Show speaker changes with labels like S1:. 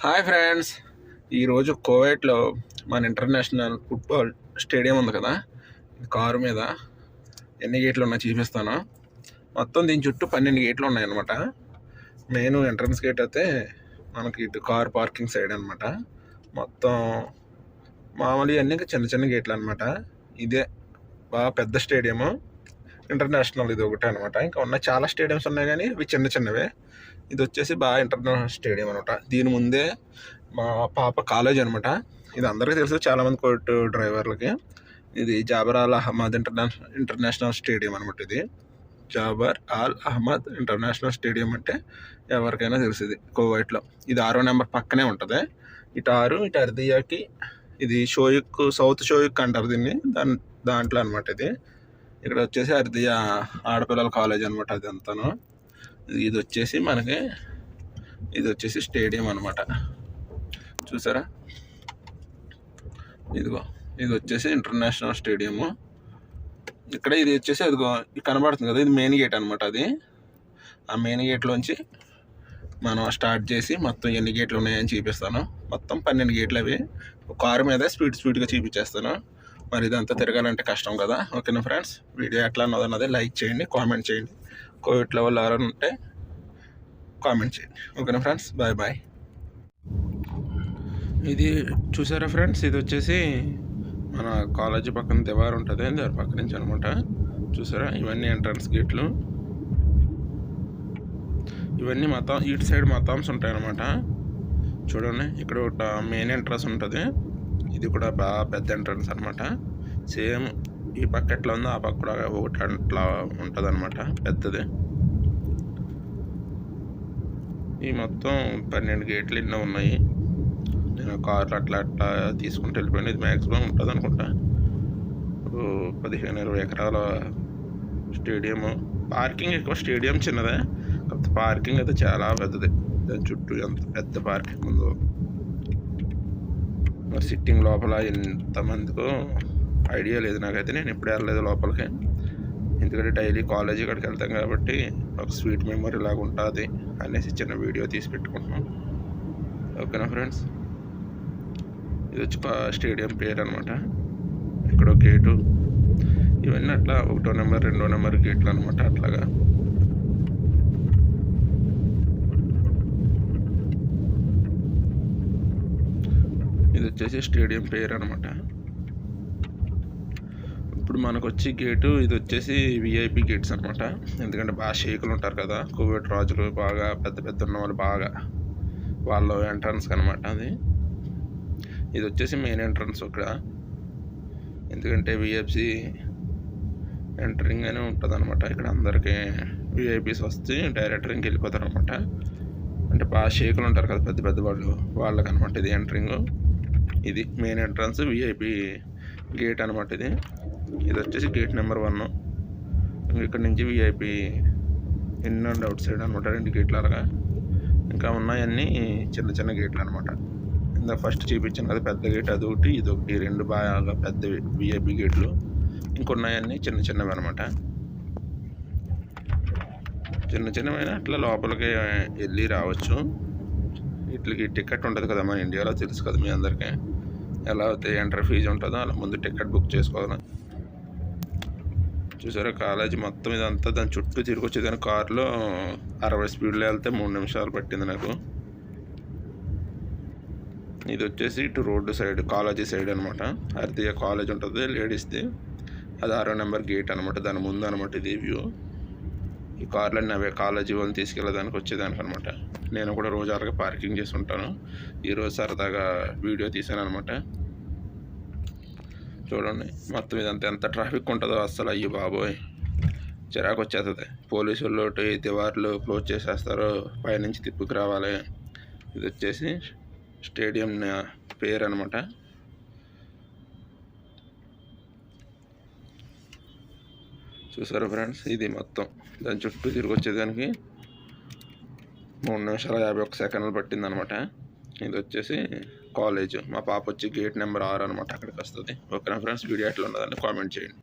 S1: Hi friends, ఈరోజు కోవైట్లో మన international football stadium ఉంది కదా. కారు మీద ఎన్ని గేట్లు ఉన్నాయో చూపిస్తాను. మొత్తం దీని చుట్టూ 12 గేట్లు ఉన్నాయన్నమాట. మెయిన్ ఎంట్రన్స్ గేట్ అయితే మనకి ఇటు కార్ పార్కింగ్ సైడ్ అనమాట. మొత్తం మామూలు అన్నీ చిన్న చిన్న గేట్లు అనమాట. ఇదే బాగా పెద్ద స్టేడియము, ఇంటర్నేషనల్ ఇది ఒకటే అనమాట. ఇంకా ఉన్న చాలా స్టేడియంస్ ఉన్నాయి కానీ ఇవి చిన్న చిన్నవే. ఇది వచ్చేసి బాగా ఇంటర్నేషనల్ స్టేడియం అనమాట. దీని ముందే మా పాప కాలేజ్ అనమాట. ఇది అందరికీ తెలుసు, చాలామంది కోర్టు డ్రైవర్లకి. ఇది Jaber Al Ahmad international stadium అనమాట. ఇది Jaber Al Ahmad international stadium అంటే ఎవరికైనా తెలుసు. కోవైట్లో ఇది 6వ నెంబర్ పక్కనే ఉంటుంది. ఇటు 6, ఇటు అర్దియాకి. ఇది షోయిక్, సౌత్ షోయిక్ అంటారు దీన్ని. దాంట్లో అనమాట ఇది. ఇక్కడ వచ్చేసి అర్దియా ఆడపిల్లల కాలేజ్ అనమాట. అది అంతాను. ఇది వచ్చేసి మనకి ఇది వచ్చేసి స్టేడియం అనమాట. చూసారా, ఇదిగో ఇది వచ్చేసి ఇంటర్నేషనల్ స్టేడియము. ఇక్కడ ఇది వచ్చేసి అదిగో కనబడుతుంది కదా, ఇది మెయిన్ గేట్ అనమాట. అది ఆ మెయిన్ గేట్లోంచి మనం స్టార్ట్ చేసి మొత్తం ఎన్ని గేట్లు ఉన్నాయని చూపిస్తాను. మొత్తం 12 గేట్లు అవి. కారు మీద స్పీడ్గా చూపించేస్తాను. మరి ఇదంతా తిరగాలంటే కష్టం కదా. ఓకేనా ఫ్రెండ్స్, వీడియో ఎట్లా ఉన్నదన్నది లైక్ చేయండి, కామెంట్ చేయండి. కోవిడ్లో వాళ్ళు ఎవరైనా ఉంటే కామెంట్ చేయండి. ఓకేనా ఫ్రెండ్స్, బాయ్ బాయ్. ఇది చూసారా ఫ్రెండ్స్, ఇది వచ్చేసి మన కాలేజీ పక్కన దివారు ఉంటుంది, దాని పక్క నుంచి అనమాట. చూసారా, ఇవన్నీ ఎంట్రన్స్ గేట్లు. ఇవన్నీ మొత్తం ఇటు సైడ్ మొత్తాంస్ ఉంటాయి అనమాట. చూడండి, ఇక్కడ ఒక మెయిన్ ఎంట్రన్స్ ఉంటుంది. ఇది కూడా బాగా పెద్ద ఎంట్రన్స్ అనమాట. సేమ్ ఈ పక్క ఎట్లా ఉందో ఆ పక్క కూడా ఒకటి అట్లా ఉంటుంది అనమాట, పెద్దది. ఈ మొత్తం 12 గేట్లు ఎన్నో ఉన్నాయి. నేను కార్లు అట్లా తీసుకుంటూ వెళ్ళిపోయాను. ఇది మ్యాక్సిమం ఉంటుంది అనుకుంటా, 15-20 ఎకరాల స్టేడియము. పార్కింగ్ ఎక్కువ, స్టేడియం చిన్నదే, కాకపోతే పార్కింగ్ అయితే చాలా పెద్దది. దాని చుట్టూ ఎంత పెద్ద పార్కింగ్ ఉందో. మరి సిట్టింగ్ లోపల ఎంతమందికో ఐడియా లేదు నాకైతే. నేను ఎప్పుడు వెళ్ళలేదు లోపలికి, ఎందుకంటే డైలీ కాలేజీ ఇక్కడికి వెళ్తాం కాబట్టి ఒక స్వీట్ మెమరీ లాగా ఉంటుంది అనేసి చిన్న వీడియో తీసి పెట్టుకుంటున్నాం. ఓకేనా ఫ్రెండ్స్, ఇది వచ్చి స్టేడియం పేరు అనమాట. ఇక్కడ గేటు, ఇవన్నీ అట్లా 1వ నెంబర్ 2వ నెంబర్ గేట్లు అనమాట. అట్లాగా ఇది వచ్చేసి స్టేడియం పేరు అనమాట. ఇప్పుడు మనకు వచ్చి గేటు ఇది వచ్చేసి విఐపి గేట్స్ అనమాట. ఎందుకంటే బాగా షేకులు ఉంటారు కదా, కోవిడ్ రాజులు బాగా పెద్ద ఉన్న వాళ్ళు, బాగా వాళ్ళ ఎంట్రన్స్ అనమాట. అది ఇది వచ్చేసి మెయిన్ ఎంట్రన్స్ ఇక్కడ. ఎందుకంటే విఐపి ఎంటరింగ్ అని ఉంటుంది అనమాట. ఇక్కడ అందరికీ విఐపీస్ వస్తే డైరెక్టరింగ్కి వెళ్ళిపోతారు అనమాట. అంటే బాగా షేకులు ఉంటారు కదా పెద్ద వాళ్ళు, వాళ్ళకనమాట ఇది ఎంటరింగ్. ఇది మెయిన్ ఎంట్రన్స్ విఐపి గేట్ అనమాట. ఇది వచ్చేసి గేట్ నెంబర్ 1. ఇక్కడ నుంచి VIP in and out side అనమాట, 2 గేట్లు అలాగా. ఇంకా ఉన్నాయన్నీ చిన్న చిన్న గేట్లు అనమాట. ఇందాక ఫస్ట్ చూపించాను కదా పెద్ద గేట్, అదొకటి ఇదొకటి, 2 బాగా పెద్ద విఐపి గేట్లు. ఇంకొన్నాయన్నీ చిన్న చిన్నవి అనమాట. చిన్నవైనా అట్లా లోపలికి వెళ్ళి రావచ్చు. వీటికి టికెట్ ఉంటుంది కదా, మన ఇండియాలో తెలుసు కదా మీ అందరికీ. ఎలా అయితే ఎంట్రీ ఫీజు ఉంటుందో అలా ముందు టికెట్ బుక్ చేసుకోవాలి. చూసారా, కాలేజీ మొత్తం ఇదంతా దాని చుట్టూ తిరిగి వచ్చేదాని కారులో 60 స్పీడ్లో వెళ్తే 3 నిమిషాలు పట్టింది నాకు. ఇది వచ్చేసి ఇటు రోడ్డు సైడ్, కాలేజీ సైడ్ అనమాట. అర్దియా కాలేజ్ ఉంటుంది లేడీస్ది. అది 6వ నెంబర్ గేట్ అనమాట, దాని ముందు అనమాట ఇది వ్యూ. ఈ కార్లన్నీ అవే కాలేజీ వాళ్ళని తీసుకెళ్ళడానికి వచ్చేదానికి అనమాట. నేను కూడా రోజు అలాగే పార్కింగ్ చేసి ఉంటాను. ఈరోజు సరదాగా వీడియో తీసాను అనమాట. చూడండి, మొత్తం ఇదంతా ఎంత ట్రాఫిక్ ఉంటుందో అస్సలు, అయ్యి బాబోయ్ చిరాకు వచ్చేస్తుంది. పోలీసు వాళ్ళు దివార్లు క్లోజ్ చేసేస్తారు, పైనుంచి తిప్పుకు రావాలి. ఇది వచ్చేసి స్టేడియం పేరు అనమాట. చూసారు ఫ్రెండ్స్, ఇది మొత్తం దాని చుట్టూ తిరిగి వచ్చేదానికి 3 నిమిషాల 51 సెకండ్లు పట్టింది అనమాట. ఇది వచ్చేసి కాలేజ్. మా పాప వచ్చి గేట్ నెంబర్ 6 అనమాట, అక్కడికి వస్తుంది. ఓకేనా ఫ్రెండ్స్, వీడియో ఎట్లా ఉన్నదని కామెంట్ చేయండి.